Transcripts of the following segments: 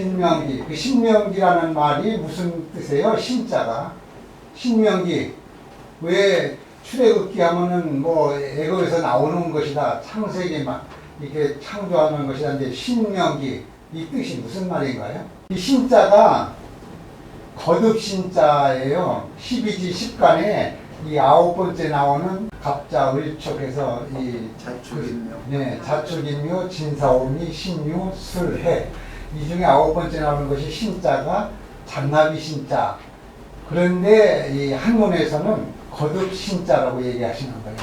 신명기. 그 신명기라는 말이 무슨 뜻이에요? 신자가. 신명기. 왜 출애굽기 하면은 뭐 애굽에서 나오는 것이다. 창세기만 이렇게 창조하는 것이다. 근데 신명기. 이 뜻이 무슨 말인가요? 이 신자가 거듭 신자예요. 12지 10간에 이 9번째 나오는 갑자 을촉에서 이 자축인묘, 네, 자축인묘, 진사오미, 신유, 술해 이 중에 9번째 나오는 것이 신자가 잔나비 신자. 그런데 이 한문에서는 거듭 신자라고 얘기하시는 거예요.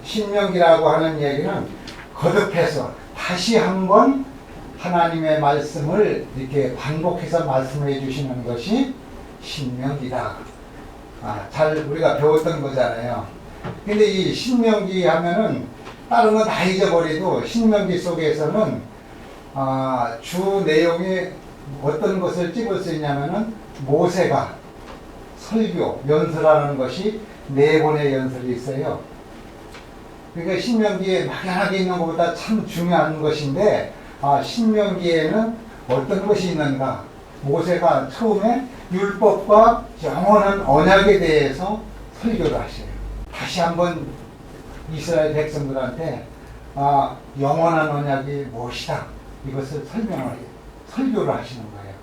신명기라고 하는 얘기는 거듭해서 다시 한번 하나님의 말씀을 이렇게 반복해서 말씀해 주시는 것이 신명기다. 잘 우리가 배웠던 거잖아요. 근데 이 신명기 하면은 다른 건 다 잊어버리도 신명기 속에서는 주 내용이 어떤 것을 찍을 수 있냐면은 모세가 설교, 연설하는 것이 4번의 연설이 있어요. 그러니까 신명기에 막연하게 있는 것보다 참 중요한 것인데 신명기에는 어떤 것이 있는가? 모세가 처음에 율법과 영원한 언약에 대해서 설교를 하셔요. 다시 한번 이스라엘 백성들한테 영원한 언약이 무엇이다. 이것을 설교를 하시는 거예요.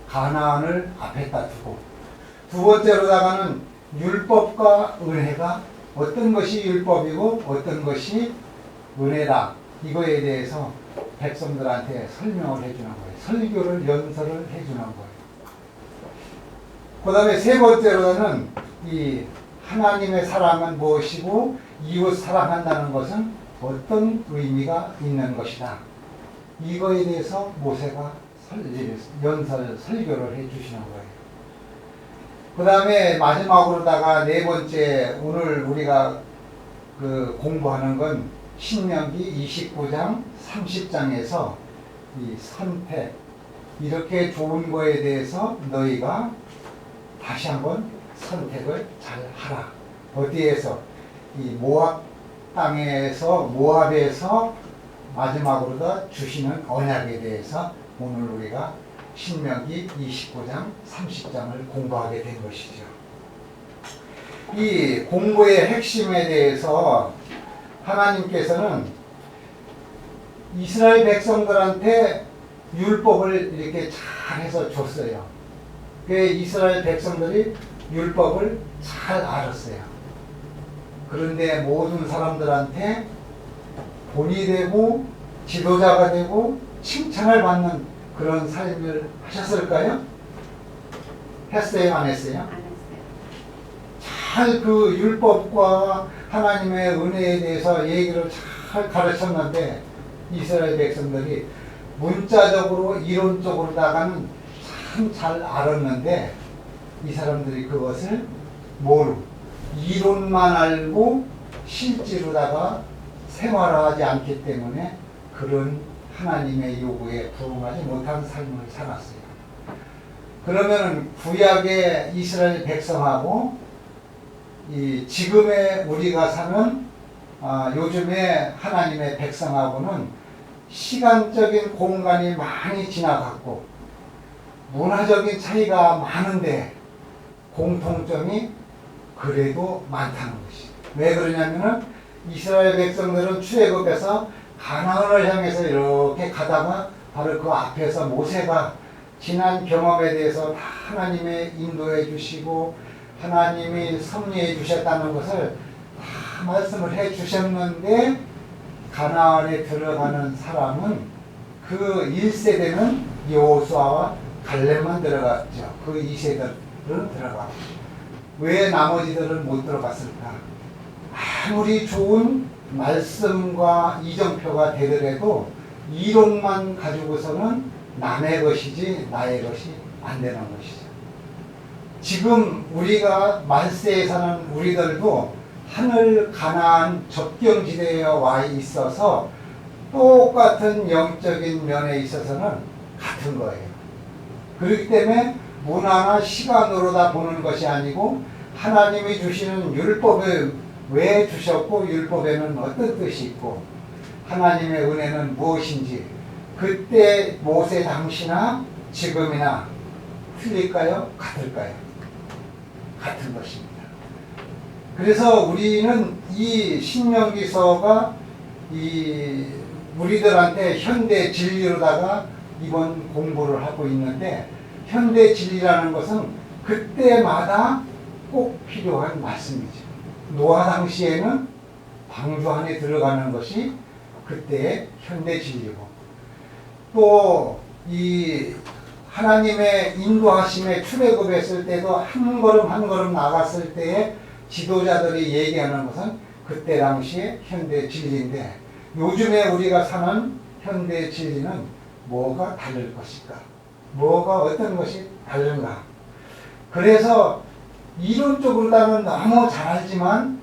가나안을 앞에다 두고. 두 번째로다가는 율법과 은혜가 어떤 것이 율법이고 어떤 것이 은혜다. 이거에 대해서 백성들한테 설명을 해주는 거예요. 설교를 연설을 해주는 거예요. 그 다음에 세 번째로는 이 하나님의 사랑은 무엇이고 이웃 사랑한다는 것은 어떤 의미가 있는 것이다. 이거에 대해서 모세가 설교를 해주시는 거예요. 그 다음에 마지막으로다가 4번째 오늘 우리가 공부하는 건 신명기 29장 30장에서 이 선택, 이렇게 좋은 거에 대해서 너희가 다시 한번 선택을 잘 하라. 어디에서? 이 모압 땅에서, 모압에서 마지막으로 주시는 언약에 대해서 오늘 우리가 신명기 29장 30장을 공부하게 된 것이죠. 이 공부의 핵심에 대해서 하나님께서는 이스라엘 백성들한테 율법을 이렇게 잘해서 줬어요. 그 이스라엘 백성들이 율법을 잘 알았어요. 그런데 모든 사람들한테 본이 되고 지도자가 되고 칭찬을 받는 그런 삶을 하셨을까요? 했어요? 안 했어요? 안 했어요. 잘 그 율법과 하나님의 은혜에 대해서 얘기를 잘 가르쳤는데 이스라엘 백성들이 문자적으로 이론적으로다가는 참 잘 알았는데 이 사람들이 그것을 이론만 알고 실제로다가 생활하지 않기 때문에 그런 하나님의 요구에 부응하지 못한 삶을 살았어요. 그러면은 구약의 이스라엘 백성하고 이 지금의 우리가 사는 요즘의 하나님의 백성하고는 시간적인 공간이 많이 지나갔고 문화적인 차이가 많은데 공통점이 그래도 많다는 것이. 왜 그러냐면은 이스라엘 백성들은 출애굽에서 가나안을 향해서 이렇게 가다가 바로 그 앞에서 모세가 지난 경험에 대해서 다 하나님의 인도해 주시고 하나님이 섭리해 주셨다는 것을 다 말씀을 해 주셨는데 가나안에 들어가는 사람은 그 1세대는 여호수아와 갈렙만 들어갔죠. 그 2세대는 들어가고 왜 나머지들은 못 들어갔을까? 아무리 좋은 말씀과 이정표가 되더라도 이론만 가지고서는 남의 것이지 나의 것이 안 되는 것이죠. 지금 우리가 말세에 사는 우리들도 하늘 가나안 접경지대에 와 있어서 똑같은 영적인 면에 있어서는 같은 거예요. 그렇기 때문에 문화나 시간으로다 보는 것이 아니고 하나님이 주시는 율법을 왜 주셨고 율법에는 어떤 뜻이 있고 하나님의 은혜는 무엇인지 그때 모세 당시나 지금이나 틀릴까요? 같을까요? 같은 것입니다. 그래서 우리는 이 신명기서가 우리들한테 현대 진리로다가 이번 공부를 하고 있는데, 현대 진리라는 것은 그때마다 꼭 필요한 말씀이죠. 노아 당시에는 방주 안에 들어가는 것이 그때의 현대 진리고, 또 이 하나님의 인도하심에 출애굽했을 때도 한 걸음 한 걸음 나갔을 때에 지도자들이 얘기하는 것은 그때 당시의 현대 진리인데, 요즘에 우리가 사는 현대 진리는 뭐가 다를 것일까? 뭐가 어떤 것이 다른가? 그래서 이론적으로는 너무 잘 알지만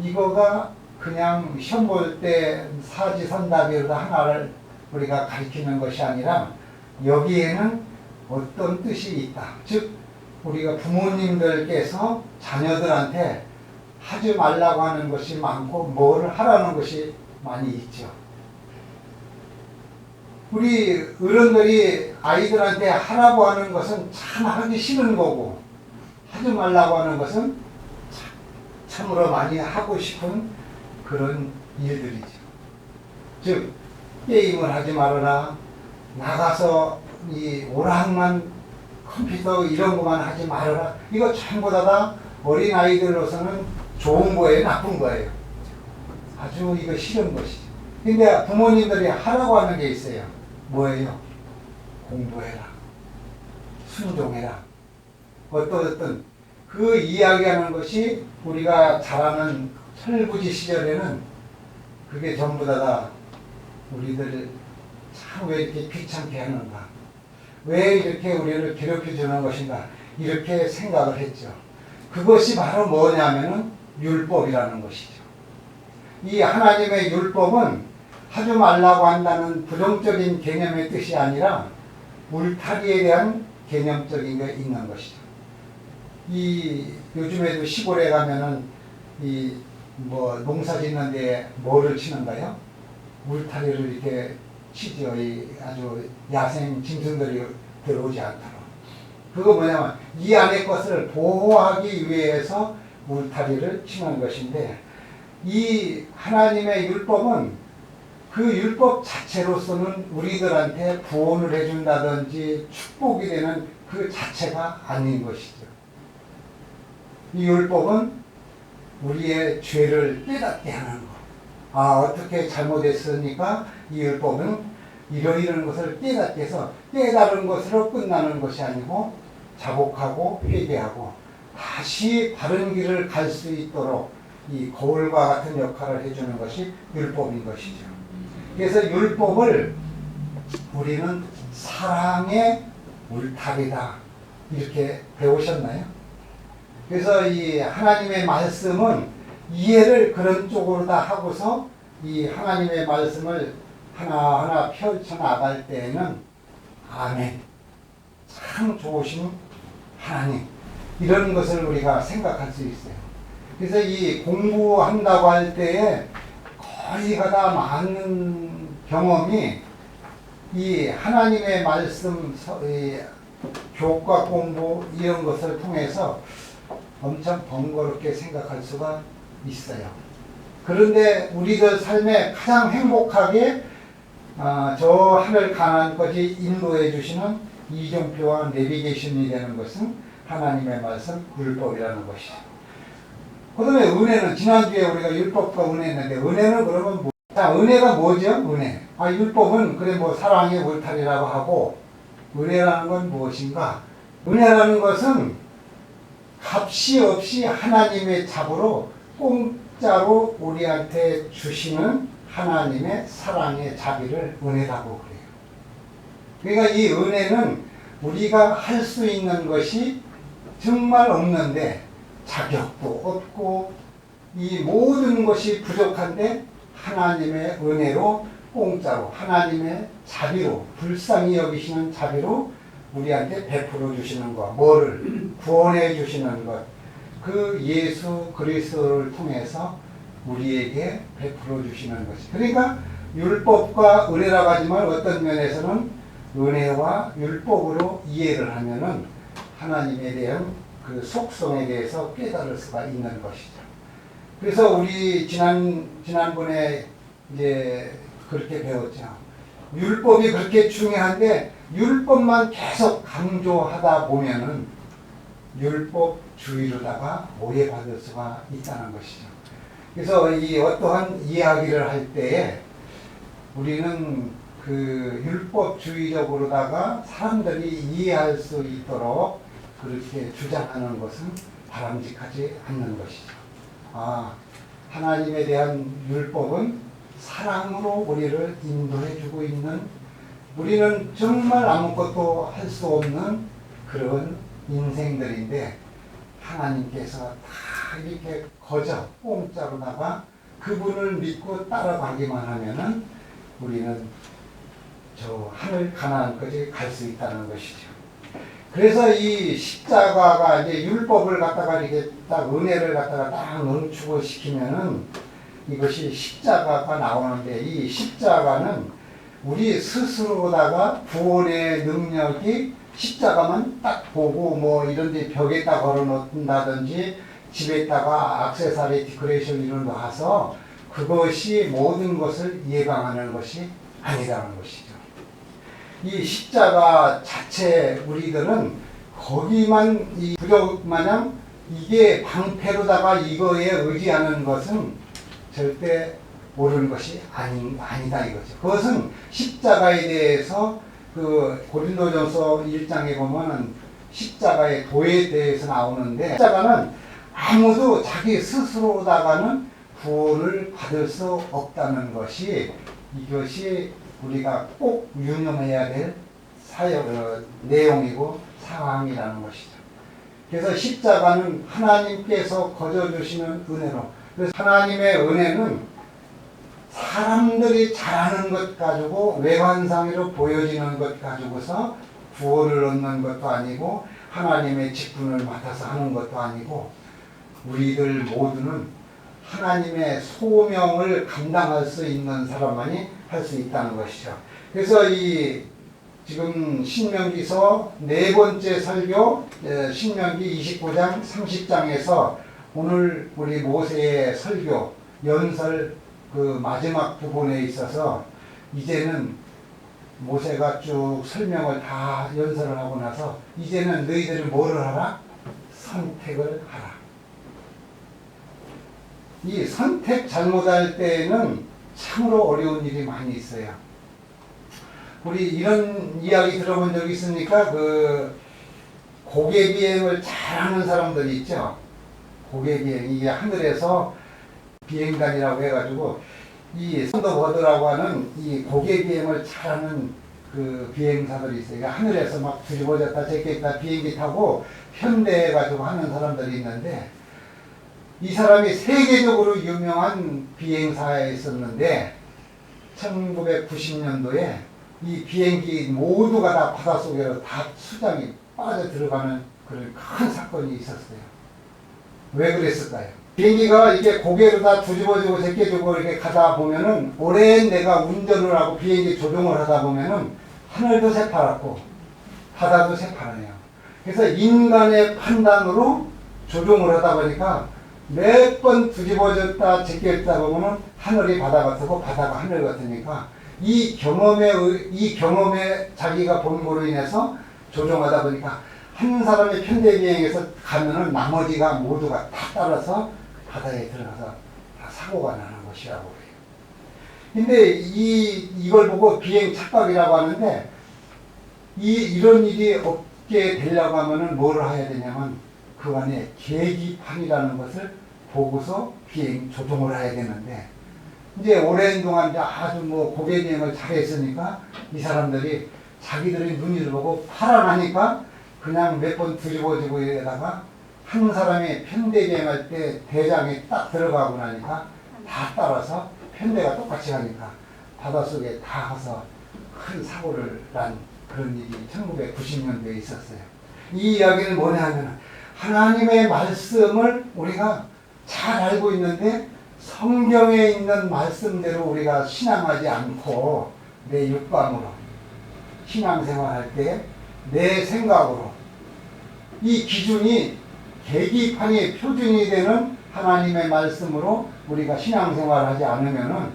이거가 그냥 시험 볼 때 사지선답이로도 하나를 우리가 가르치는 것이 아니라 여기에는 어떤 뜻이 있다. 즉 우리가 부모님들께서 자녀들한테 하지 말라고 하는 것이 많고 뭐를 하라는 것이 많이 있죠. 우리 어른들이 아이들한테 하라고 하는 것은 참 하기 싫은 거고, 하지 말라고 하는 것은 참으로 많이 하고 싶은 그런 일들이죠. 즉 게임을 하지 말아라, 나가서 이 오락만 컴퓨터 이런 것만 하지 말아라. 이거 전부 다 어린아이들로서는 좋은 거예요, 나쁜 거예요? 아주 이거 싫은 것이죠. 근데 부모님들이 하라고 하는 게 있어요. 뭐예요? 공부해라, 순종해라, 어떤 그 이야기하는 것이 우리가 잘 아는 설부지 시절에는 그게 전부 다 우리들 참 왜 이렇게 귀찮게 하는가, 왜 이렇게 우리를 괴롭혀 주는 것인가, 이렇게 생각을 했죠. 그것이 바로 뭐냐면은 율법이라는 것이죠. 이 하나님의 율법은 하지 말라고 한다는 부정적인 개념의 뜻이 아니라 울타리에 대한 개념적인 게 있는 것이죠. 이 요즘에도 시골에 가면은 농사 짓는 데 뭐를 치는가요? 울타리를 이렇게 치죠. 아주 야생 짐승들이 들어오지 않도록. 그거 뭐냐면 이 안의 것을 보호하기 위해서 울타리를 치는 것인데, 이 하나님의 율법은 그 율법 자체로서는 우리들한테 구원을 해준다든지 축복이 되는 그 자체가 아닌 것이죠. 이 율법은 우리의 죄를 깨닫게 하는 것. 어떻게 잘못했으니까 이 율법은 이러이러한 것을 깨닫게 해서 깨달은 것으로 끝나는 것이 아니고 자복하고 회개하고 다시 바른 길을 갈 수 있도록 이 거울과 같은 역할을 해주는 것이 율법인 것이죠. 그래서 율법을 우리는 사랑의 울타리다 이렇게 배우셨나요? 그래서 이 하나님의 말씀은 이해를 그런 쪽으로 다 하고서 이 하나님의 말씀을 하나하나 펼쳐나갈 때에는 아멘, 참 좋으신 하나님, 이런 것을 우리가 생각할 수 있어요. 그래서 이 공부한다고 할 때에 거의가 다 많은 경험이 이 하나님의 말씀, 이 교과 공부 이런 것을 통해서 엄청 번거롭게 생각할 수가 있어요. 그런데 우리들 삶에 가장 행복하게 저 하늘 가나안까지 인도해 주시는 이정표와 내비게이션이 되는 것은 하나님의 말씀, 율법이라는 것이죠. 그 다음에 은혜는, 지난주에 우리가 율법과 은혜 했는데, 은혜는 그러면 뭐, 자, 은혜가 뭐죠? 은혜. 율법은 그래 뭐 사랑의 울타리라고 하고, 은혜라는 건 무엇인가? 은혜라는 것은 값이 없이 하나님의 잡으로 공짜로 우리한테 주시는 하나님의 사랑의 자비를 은혜라고 그래요. 그러니까 이 은혜는 우리가 할 수 있는 것이 정말 없는데, 자격도 없고 이 모든 것이 부족한데 하나님의 은혜로 공짜로, 하나님의 자비로, 불쌍히 여기시는 자비로 우리한테 베풀어 주시는 것, 뭐를 구원해 주시는 것, 그 예수 그리스도를 통해서 우리에게 베풀어 주시는 것이. 그러니까 율법과 은혜라고 하지만 어떤 면에서는 은혜와 율법으로 이해를 하면은 하나님에 대한 그 속성에 대해서 깨달을 수가 있는 것이죠. 그래서 우리 지난번에 이제 그렇게 배웠죠. 율법이 그렇게 중요한데 율법만 계속 강조하다 보면은 율법주의로다가 오해받을 수가 있다는 것이죠. 그래서 이 어떠한 이야기를 할 때에 우리는 그 율법주의적으로다가 사람들이 이해할 수 있도록 그렇게 주장하는 것은 바람직하지 않는 것이죠. 하나님에 대한 율법은 사랑으로 우리를 인도해주고 있는, 우리는 정말 아무것도 할 수 없는 그런 인생들인데 하나님께서 다 이렇게 거저 공짜로다가 그분을 믿고 따라가기만 하면은 우리는 저 하늘 가나안까지 갈 수 있다는 것이죠. 그래서 이 십자가가 이제 율법을 갖다가 이렇게 딱 은혜를 갖다가 딱 농축을 시키면은 이것이 십자가가 나오는데, 이 십자가는 우리 스스로다가 구원의 능력이 십자가만 딱 보고 뭐 이런데 벽에다 걸어 놓는다든지 집에다가 액세서리 디코레이션 이런 거 와서 그것이 모든 것을 예방하는 것이 아니라는 것이죠. 이 십자가 자체 우리들은 거기만 이 부족 마냥 이게 방패로다가 이거에 의지하는 것은 절대 옳은 것이 아니다 이거죠. 그것은 십자가에 대해서 그 고린도전서 1장에 보면은 십자가의 도에 대해서 나오는데, 십자가는 아무도 자기 스스로다가는 구원을 받을 수 없다는 것이, 이것이 우리가 꼭 유념해야 될 내용이고 상황이라는 것이죠. 그래서 십자가는 하나님께서 거저 주시는 은혜로, 그래서 하나님의 은혜는 사람들이 잘하는 것 가지고 외관상으로 보여지는 것 가지고서 구원을 얻는 것도 아니고 하나님의 직분을 맡아서 하는 것도 아니고, 우리들 모두는 하나님의 소명을 감당할 수 있는 사람만이 할 수 있다는 것이죠. 그래서 이 지금 신명기서 네 번째 설교, 신명기 29장 30장에서 오늘 우리 모세의 설교 연설 그 마지막 부분에 있어서 이제는 모세가 쭉 설명을 다 연설을 하고 나서 이제는 너희들이 뭐를 하라? 선택을 하라. 이 선택 잘못할 때에는 참으로 어려운 일이 많이 있어요. 우리 이런 이야기 들어본 적 있습니까? 그 고개 비행을 잘하는 사람들이 있죠. 고개 비행, 이게 하늘에서 비행단이라고 해가지고 이 선더버드라고 하는 이 고개 비행을 잘하는 그 비행사들이 있어요. 그러니까 하늘에서 막 뒤집어졌다 제꼈다 비행기 타고 편대해가지고 하는 사람들이 있는데, 이 사람이 세계적으로 유명한 비행사에 있었는데 1990년도에 이 비행기 모두가 다 바닷속으로 다 수장이 빠져 들어가는 그런 큰 사건이 있었어요. 왜 그랬을까요? 비행기가 이게 고개로 다 뒤집어지고 제껴지고 이렇게 가다 보면은, 오랜 내가 운전을 하고 비행기 조종을 하다 보면은 하늘도 새파랗고 바다도 새파라요. 그래서 인간의 판단으로 조종을 하다 보니까 몇 번 뒤집어졌다 제껴졌다 보면은 하늘이 바다 같고 바다가 하늘 같으니까 이 경험에 자기가 본 거로 인해서 조종하다 보니까 한 사람의 편대 비행에서 가면은 나머지가 모두가 다 따라서 바다에 들어가서 다 사고가 나는 것이라고 그래요. 근데 이걸 보고 비행 착각이라고 하는데, 이런 일이 없게 되려고 하면은 뭐를 해야 되냐면 그 안에 계기판이라는 것을 보고서 비행 조종을 해야 되는데, 이제 오랜 동안 이제 아주 뭐 고개 비행을 잘했으니까 이 사람들이 자기들의 눈을 보고 팔아나니까 그냥 몇 번 뒤집어지고 이러다가 한 사람이 편대 비행할 때 대장에 딱 들어가고 나니까 다 따라서 편대가 똑같이 가니까 바닷속에 다 가서 큰 사고를 난 그런 일이 1990년도에 있었어요. 이 이야기는 뭐냐 하면, 하나님의 말씀을 우리가 잘 알고 있는데 성경에 있는 말씀대로 우리가 신앙하지 않고 내 육감으로 신앙생활 할 때 내 생각으로 이 기준이 계기판이 표준이 되는 하나님의 말씀으로 우리가 신앙생활 하지 않으면은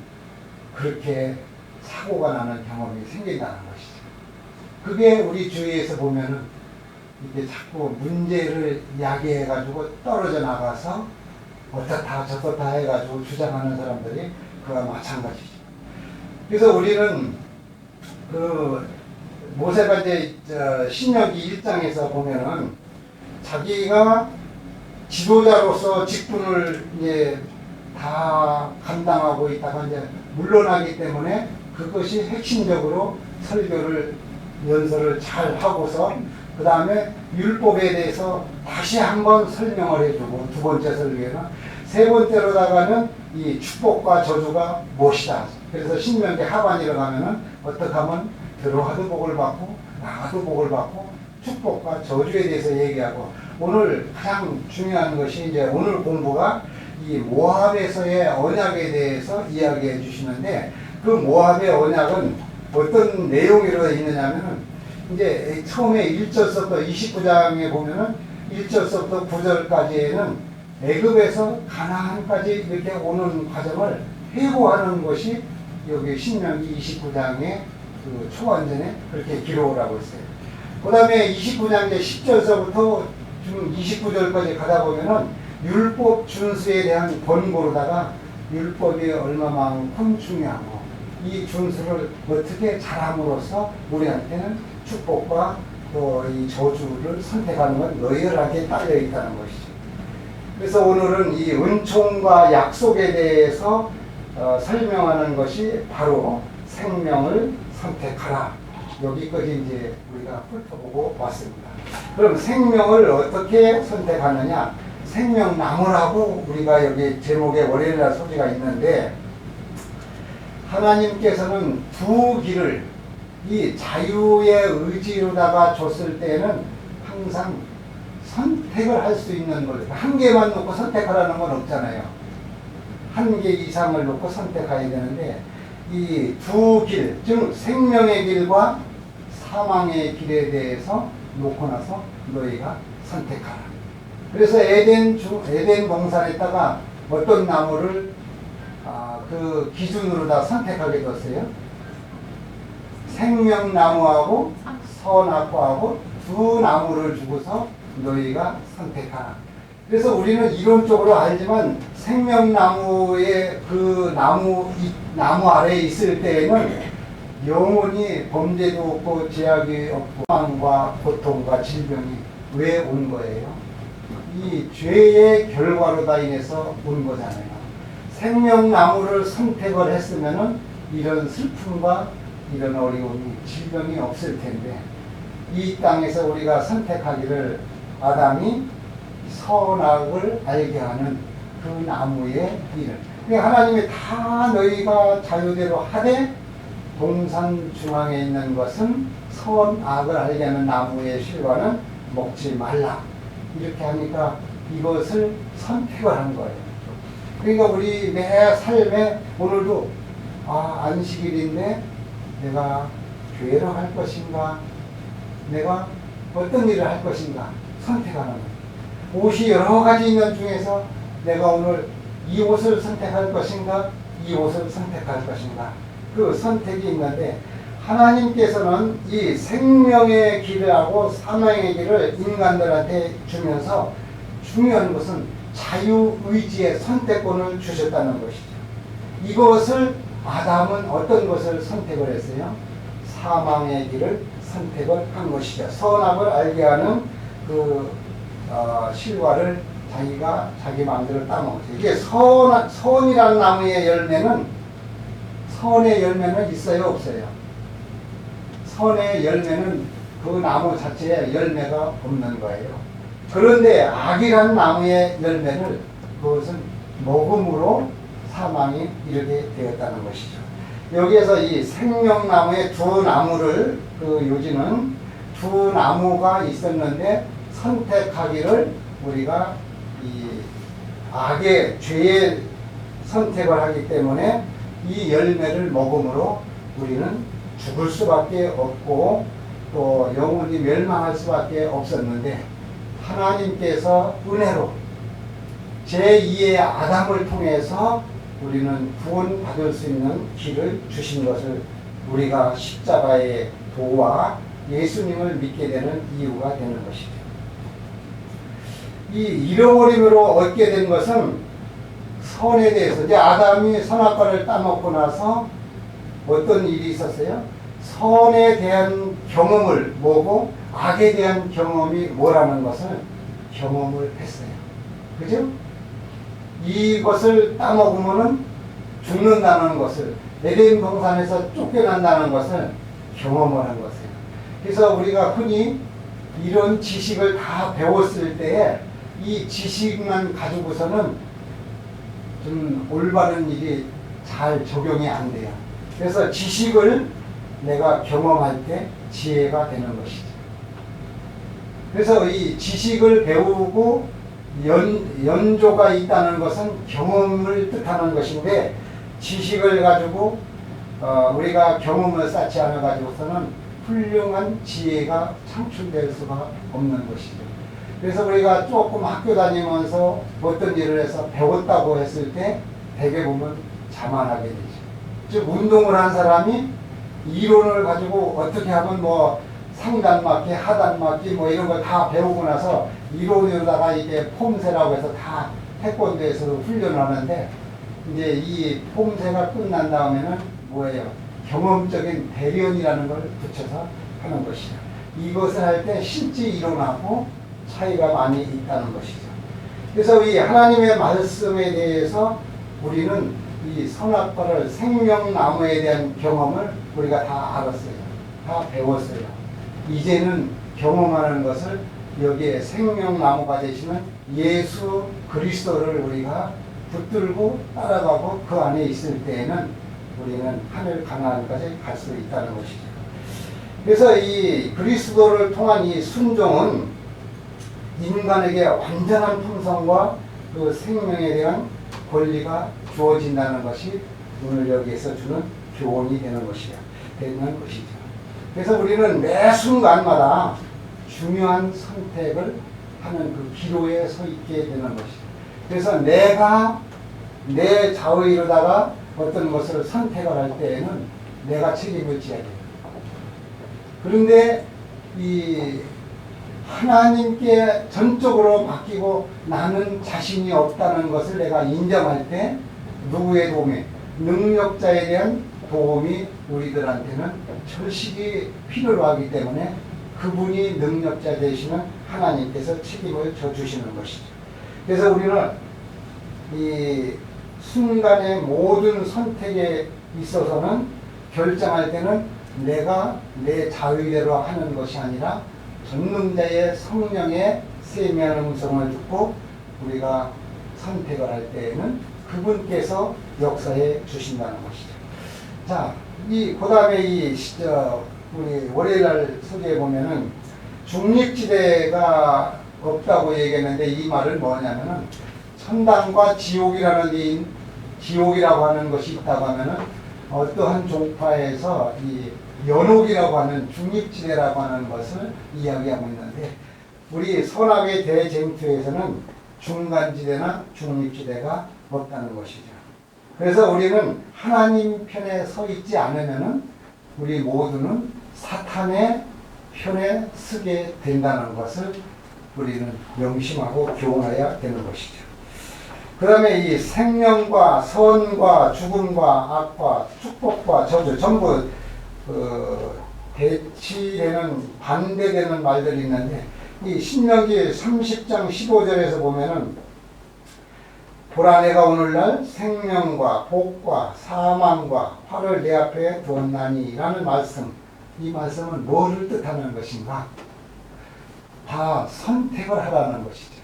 그렇게 사고가 나는 경험이 생긴다는 것이죠. 그게 우리 주위에서 보면은 이게 자꾸 문제를 야기해가지고 떨어져 나가서 어떻다 저렇다 해가지고 주장하는 사람들이 그와 마찬가지죠. 그래서 우리는 그 모세가 이제 신명기 1장에서 보면은 자기가 지도자로서 직분을 이제 다 감당하고 있다가 이제 물러나기 때문에 그것이 핵심적으로 설교를 연설을 잘 하고서 그 다음에 율법에 대해서 다시 한번 설명을 해주고 두 번째 설교에는 세 번째로다가는 이 축복과 저주가 무엇이다. 그래서 신명기 하반기로 가면은 어떻게 하면 들어와도 복을 받고 나가도 복을 받고 축복과 저주에 대해서 얘기하고 오늘 가장 중요한 것이 이제 오늘 공부가 이 모압에서의 언약에 대해서 이야기해 주시는데 그 모압의 언약은 어떤 내용으로 있느냐면은 이제 처음에 1절서부터 29장에 보면은 1절서부터 9절까지에는 애굽에서 가나안까지 이렇게 오는 과정을 회고하는 것이 여기 신명기 29장의 그 초반전에 그렇게 기록을 하고 있어요. 그 다음에 29장 이제 10절서부터 지금 29절까지 가다 보면은 율법 준수에 대한 권고로다가 율법이 얼마만큼 중요하고 이 준수를 어떻게 잘함으로써 우리한테는 축복과 또 이 저주를 선택하는 건 너희들한테 딸려 있다는 것이죠. 그래서 오늘은 이 은총과 약속에 대해서 설명하는 것이 바로 생명을 선택하라. 여기까지 이제 우리가 훑어보고 왔습니다. 그럼 생명을 어떻게 선택하느냐? 생명나무라고 우리가 여기 제목에 월요일날 소리가 있는데 하나님께서는 두 길을 이 자유의 의지로다가 줬을 때는 항상 선택을 할 수 있는 거예요. 한 개만 놓고 선택하라는 건 없잖아요. 한 개 이상을 놓고 선택해야 되는데 이 두 길, 즉 생명의 길과 사망의 길에 대해서 놓고 나서 너희가 선택하라. 그래서 에덴 동산에다가 어떤 나무를 그 기준으로 다 선택하게 뒀어요. 생명나무하고 선악과하고 두 나무를 주고서 너희가 선택하라. 그래서 우리는 이론적으로 알지만 생명나무의 그 나무 아래에 있을 때에는 영원히 범죄도 없고 죄악이 없고망과 고통과 질병이 왜 온 거예요? 이 죄의 결과로 다 인해서 온 거잖아요. 생명나무를 선택을 했으면은 이런 슬픔과 이런 어려움이 질병이 없을 텐데 이 땅에서 우리가 선택하기를 아담이 선악을 알게 하는 그 나무의 일을 하나님이 다 너희가 자유대로 하되 동산 중앙에 있는 것은 선악을 알게 하는 나무의 실과는 먹지 말라 이렇게 하니까 이것을 선택을 한 거예요. 그러니까 우리 매 삶에 오늘도 안식일인데 내가 교회를 할 것인가 내가 어떤 일을 할 것인가 선택하는 거예요. 옷이 여러 가지 있는 중에서 내가 오늘 이 옷을 선택할 것인가 이 옷을 선택할 것인가 그 선택이 있는데 하나님께서는 이 생명의 길하고 사망의 길을 인간들한테 주면서 중요한 것은 자유의지의 선택권을 주셨다는 것이죠. 이것을 아담은 어떤 것을 선택을 했어요? 사망의 길을 선택을 한 것이죠. 선악을 알게 하는 그 실과를 자기가 자기 마음대로 따먹었죠. 이게 선이라는 나무의 열매는 선의 열매는 있어요 없어요? 선의 열매는 그 나무 자체에 열매가 없는 거예요. 그런데 악이라는 나무의 열매를 그것은 먹음으로 사망이 이르게 되었다는 것이죠. 여기에서 이 생명나무의 두 나무를 그 요지는 두 나무가 있었는데 선택하기를 우리가 이 악의 죄의 선택을 하기 때문에 이 열매를 먹음으로 우리는 죽을 수밖에 없고 또 영혼이 멸망할 수밖에 없었는데 하나님께서 은혜로 제2의 아담을 통해서 우리는 구원받을 수 있는 길을 주신 것을 우리가 십자가의 도와 예수님을 믿게 되는 이유가 되는 것이죠. 이 잃어버림으로 얻게 된 것은 선에 대해서 이제 아담이 선악과를 따먹고 나서 어떤 일이 있었어요? 선에 대한 경험을 보고 악에 대한 경험이 뭐라는 것을 경험을 했어요. 그죠? 이것을 따먹으면은 죽는다는 것을, 에덴 동산에서 쫓겨난다는 것을 경험을 한 것이에요. 그래서 우리가 흔히 이런 지식을 다 배웠을 때에 이 지식만 가지고서는 좀 올바른 일이 잘 적용이 안 돼요. 그래서 지식을 내가 경험할 때 지혜가 되는 것이죠. 그래서 이 지식을 배우고 연조가 있다는 것은 경험을 뜻하는 것인데 지식을 가지고 우리가 경험을 쌓지 않아 가지고서는 훌륭한 지혜가 창출될 수가 없는 것이죠. 그래서 우리가 조금 학교 다니면서 어떤 일을 해서 배웠다고 했을 때 대개 보면 자만하게 되죠. 즉 운동을 한 사람이 이론을 가지고 어떻게 하면 뭐 상단 맞기, 하단 맞기 뭐 이런 거 다 배우고 나서 이론으로다가 이게 폼새라고 해서 다 태권도에서도 훈련을 하는데 이제 이 폼새가 끝난 다음에는 뭐예요? 경험적인 대련이라는 걸 붙여서 하는 것이죠. 이것을 할 때 실제 이론하고 차이가 많이 있다는 것이죠. 그래서 이 하나님의 말씀에 대해서 우리는 이 선악과를 생명나무에 대한 경험을 우리가 다 알았어요. 다 배웠어요. 이제는 경험하는 것을 여기에 생명나무가 되시는 예수 그리스도를 우리가 붙들고 따라가고 그 안에 있을 때에는 우리는 하늘 가나안까지 갈 수 있다는 것이죠. 그래서 이 그리스도를 통한 이 순종은 인간에게 완전한 품성과 그 생명에 대한 권리가 주어진다는 것이 오늘 여기에서 주는 교훈이 되는 것이죠. 그래서 우리는 매 순간마다 중요한 선택을 하는 그 기로에 서 있게 되는 것이죠. 그래서 내가 내 자의로다가 어떤 것을 선택을 할 때에는 내가 책임을 져야 돼요. 그런데 이 하나님께 전적으로 맡기고 나는 자신이 없다는 것을 내가 인정할 때 누구의 도움이? 능력자에 대한 도움이 우리들한테는 절실히 필요로 하기 때문에 그분이 능력자 되시는 하나님께서 책임을 져주시는 것이죠. 그래서 우리는 이 순간의 모든 선택에 있어서는 결정할 때는 내가 내 자의대로 하는 것이 아니라 전능자의 성령의 세미한 음성을 듣고 우리가 선택을 할 때에는 그분께서 역사해 주신다는 것이죠. 자, 그 다음에 우리 월요일날 소개해 보면은 중립지대가 없다고 얘기했는데 이 말은 뭐냐면은 천당과 지옥이라고 하는 것이 있다고 하면은 어떠한 종파에서 이 연옥이라고 하는 중립지대라고 하는 것을 이야기하고 있는데 우리 선악의 대쟁투에서는 중간지대나 중립지대가 없다는 것이죠. 그래서 우리는 하나님 편에 서 있지 않으면은 우리 모두는 사탄의 편에 서게 된다는 것을 우리는 명심하고 교훈해야 되는 것이죠. 그 다음에 이 생명과 선과 죽음과 악과 축복과 저주 전부 대치되는 반대되는 말들이 있는데 이 신명기 30장 15절에서 보면은 보라 내가 오늘날 생명과 복과 사망과 화를 내 앞에 두었나니 라는 말씀, 이 말씀은 뭐를 뜻하는 것인가? 다 선택을 하라는 것이죠.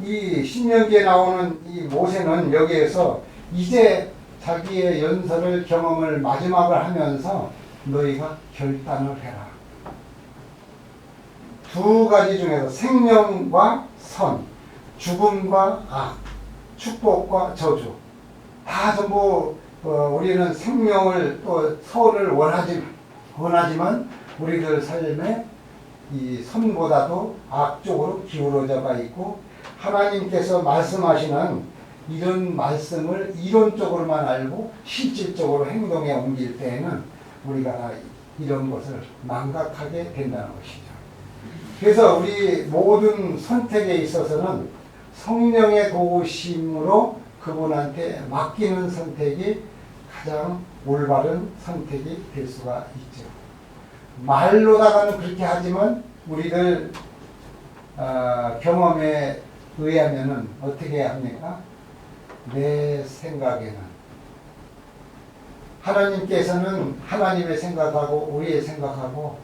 이 신명기에 나오는 이 모세는 여기에서 이제 자기의 연설을 경험을 마지막을 하면서 너희가 결단을 해라. 두 가지 중에서 생명과 선, 죽음과 악, 축복과 저주 다 전부 우리는 생명을 또 선을 원하지만 우리들 삶에 이 선보다도 악쪽으로 기울어져가 있고 하나님께서 말씀하시는 이런 말씀을 이론적으로만 알고 실질적으로 행동에 옮길 때에는 우리가 이런 것을 망각하게 된다는 것이죠. 그래서 우리 모든 선택에 있어서는 성령의 도우심으로 그분한테 맡기는 선택이 가장 올바른 선택이 될 수가 있죠. 말로다가는 그렇게 하지만 우리들 경험에 의하면은 어떻게 합니까? 내 생각에는 하나님께서는 하나님의 생각하고 우리의 생각하고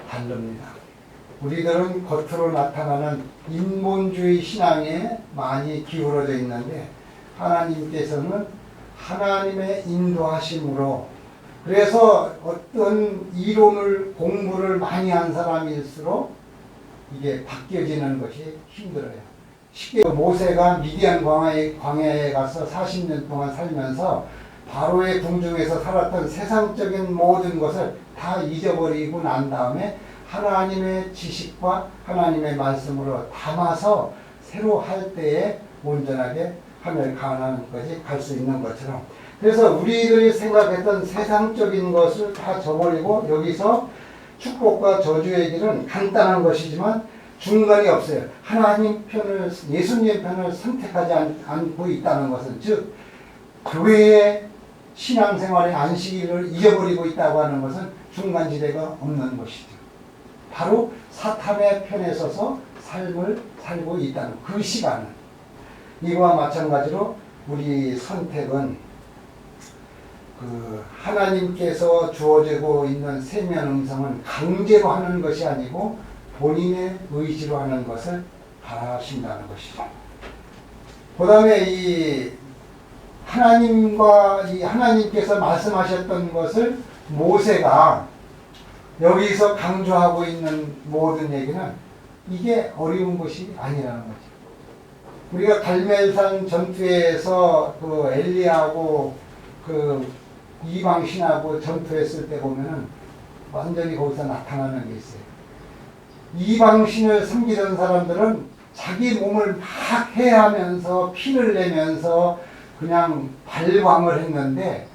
다릅니다. 우리들은 겉으로 나타나는 인본주의 신앙에 많이 기울어져 있는데 하나님께서는 하나님의 인도하심으로 그래서 어떤 이론을 공부를 많이 한 사람일수록 이게 바뀌어지는 것이 힘들어요. 쉽게 모세가 미디안 광야에 가서 40년 동안 살면서 바로의 궁중에서 살았던 세상적인 모든 것을 다 잊어버리고 난 다음에 하나님의 지식과 하나님의 말씀으로 담아서 새로 할 때에 온전하게 하늘 가나안까지 갈 수 있는 것처럼 그래서 우리들이 생각했던 세상적인 것을 다 저버리고 여기서 축복과 저주의 길은 간단한 것이지만 중간이 없어요. 하나님 편을 예수님 편을 선택하지 않고 있다는 것은 즉 교회의 신앙생활의 안식일을 잊어버리고 있다고 하는 것은 중간지대가 없는 것이죠. 바로 사탄의 편에 서서 삶을 살고 있다는 그 시간은 이와 마찬가지로 우리 선택은 그 하나님께서 주어지고 있는 세면 음성은 강제로 하는 것이 아니고 본인의 의지로 하는 것을 바라신다는 것이죠. 그 다음에 이 하나님께서 말씀하셨던 것을 모세가 여기서 강조하고 있는 모든 얘기는 이게 어려운 것이 아니라는 거죠. 우리가 갈멜산 전투에서 그 엘리야하고 그 이방신하고 전투했을 때 보면은 완전히 거기서 나타나는 게 있어요. 이방신을 섬기던 사람들은 자기 몸을 막 해하면서 피를 내면서 그냥 발광을 했는데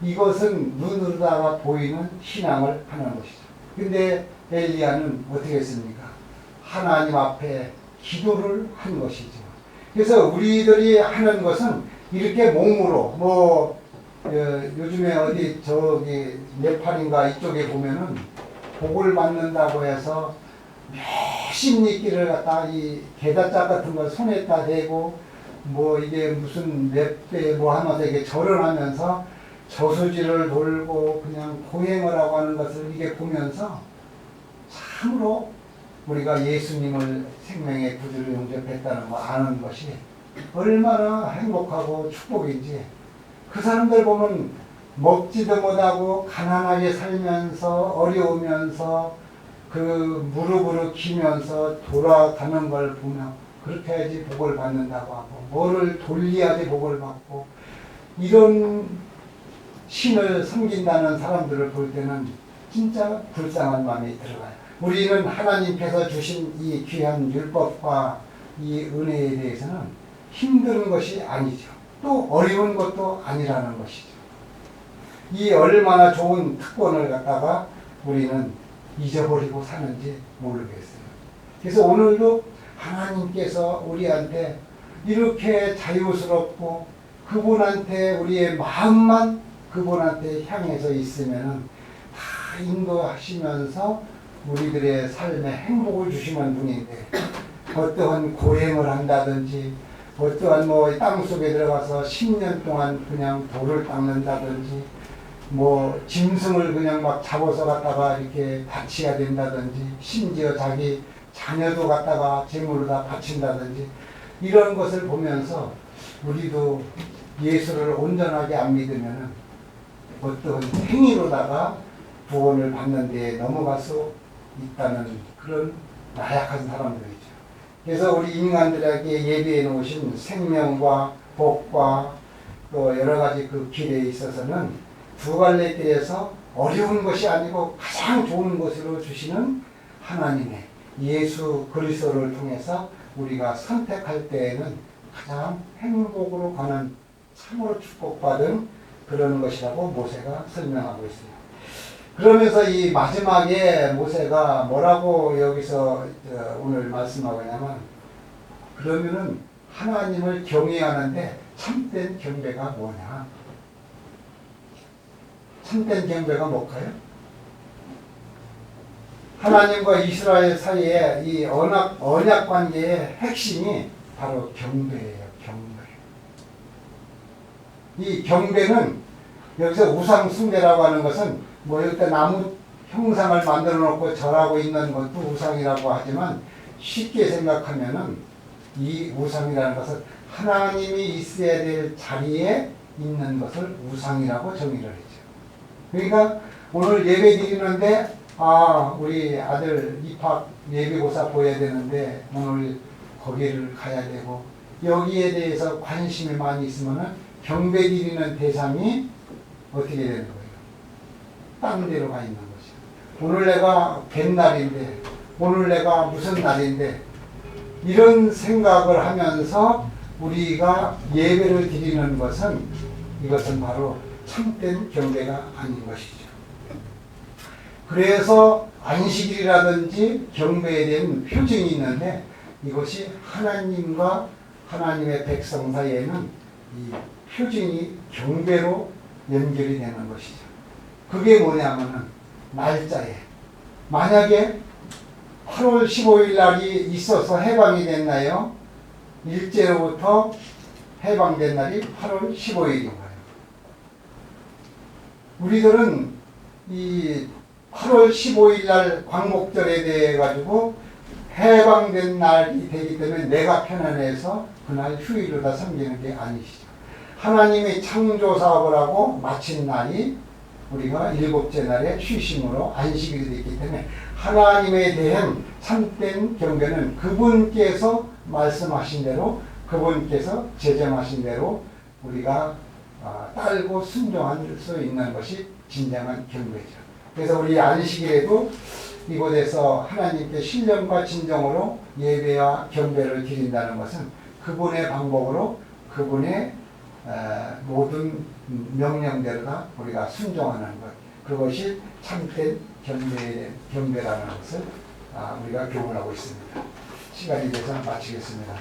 이것은 눈으로다가 보이는 신앙을 하는 것이죠. 근데 엘리야는 어떻게 했습니까? 하나님 앞에 기도를 한 것이죠. 그래서 우리들이 하는 것은 이렇게 몸으로 요즘에 어디 저기 네팔인가 이쪽에 보면은 복을 받는다고 해서 몇십 리끼를 갖다 이 게다짝 같은 걸 손에다 대고 이게 무슨 몇 배 하면서 이게 절을 하면서 저수지를 돌고 그냥 고행을 하고 하는 것을 이게 보면서 참으로 우리가 예수님을 생명의 구주로 영접했다는 거 아는 것이 얼마나 행복하고 축복인지 그 사람들 보면 먹지도 못하고 가난하게 살면서 어려우면서 그 무릎으로 기면서 돌아가는 걸 보면 그렇게 해야지 복을 받는다고 하고 뭐를 돌려야지 복을 받고 이런 신을 섬긴다는 사람들을 볼 때는 진짜 불쌍한 마음이 들어가요. 우리는 하나님께서 주신 이 귀한 율법과 이 은혜에 대해서는 힘든 것이 아니죠. 또 어려운 것도 아니라는 것이죠. 이 얼마나 좋은 특권을 갖다가 우리는 잊어버리고 사는지 모르겠어요. 그래서 오늘도 하나님께서 우리한테 이렇게 자유스럽고 그분한테 우리의 마음만 그분한테 향해서 있으면은 다 인도하시면서 우리들의 삶에 행복을 주시는 분인데 어떠한 고행을 한다든지 어떠한 땅속에 들어가서 10년 동안 그냥 돌을 닦는다든지 짐승을 그냥 막 잡아서 갖다가 이렇게 바치야 된다든지 심지어 자기 자녀도 갖다가 제물로 다 바친다든지 이런 것을 보면서 우리도 예수를 온전하게 안 믿으면은 어떤 행위로다가 구원을 받는 데에 넘어갈 수 있다는 그런 나약한 사람들이죠. 그래서 우리 인간들에게 예비해 놓으신 생명과 복과 또 여러 가지 그 길에 있어서는 두 갈래 길에서 어려운 것이 아니고 가장 좋은 것으로 주시는 하나님의 예수 그리스도를 통해서 우리가 선택할 때에는 가장 행복으로 가는 참으로 축복받은 그런 것이라고 모세가 설명하고 있습니다. 그러면서 이 마지막에 모세가 뭐라고 여기서 오늘 말씀하고 있냐면, 그러면은 하나님을 경외하는데 참된 경배가 뭐냐? 참된 경배가 뭘까요? 하나님과 이스라엘 사이에 이 언약 관계의 핵심이 바로 경배예요. 경배. 이 경배는 여기서 우상 숭배라고 하는 것은 뭐 이렇게 나무 형상을 만들어 놓고 절하고 있는 것도 우상이라고 하지만, 쉽게 생각하면은 이 우상이라는 것은 하나님이 있어야 될 자리에 있는 것을 우상이라고 정의를 했죠. 그러니까 오늘 예배 드리는데 우리 아들 입학 예비고사 보여야 되는데 오늘 거기를 가야 되고, 여기에 대해서 관심이 많이 있으면은 경배 드리는 대상이 어떻게 되는 거예요? 딴 데로 가 있는 거죠. 오늘 내가 뱃날인데, 오늘 내가 무슨 날인데, 이런 생각을 하면서 우리가 예배를 드리는 것은, 이것은 바로 참된 경배가 아닌 것이죠. 그래서 안식일이라든지 경배에 대한 표징이 있는데, 이것이 하나님과 하나님의 백성 사이에는 이 표징이 경배로 연결이 되는 것이죠. 그게 뭐냐면은 날짜에, 만약에 8월 15일 날이 있어서 해방이 됐나요? 일제로부터 해방된 날이 8월 15일인가요? 우리들은 이 8월 15일 날 광복절에 대해 가지고 해방된 날이 되기 때문에 내가 편안해서 그날 휴일로 다 섬기는 게 아니시죠. 하나님이 창조 사업을 하고 마친 날이 우리가 일곱째 날에 쉬심으로 안식일이 됐기 때문에, 하나님에 대한 참된 경배는 그분께서 말씀하신 대로, 그분께서 제정하신 대로 우리가 따르고 순종할 수 있는 것이 진정한 경배죠. 그래서 우리 안식일에도 이곳에서 하나님께 신령과 진정으로 예배와 경배를 드린다는 것은 그분의 방법으로, 그분의 모든 명령대로 우리가 순종하는 것, 그것이 참된 경배라는 것을 우리가 교훈하고 있습니다. 시간이 돼서 마치겠습니다.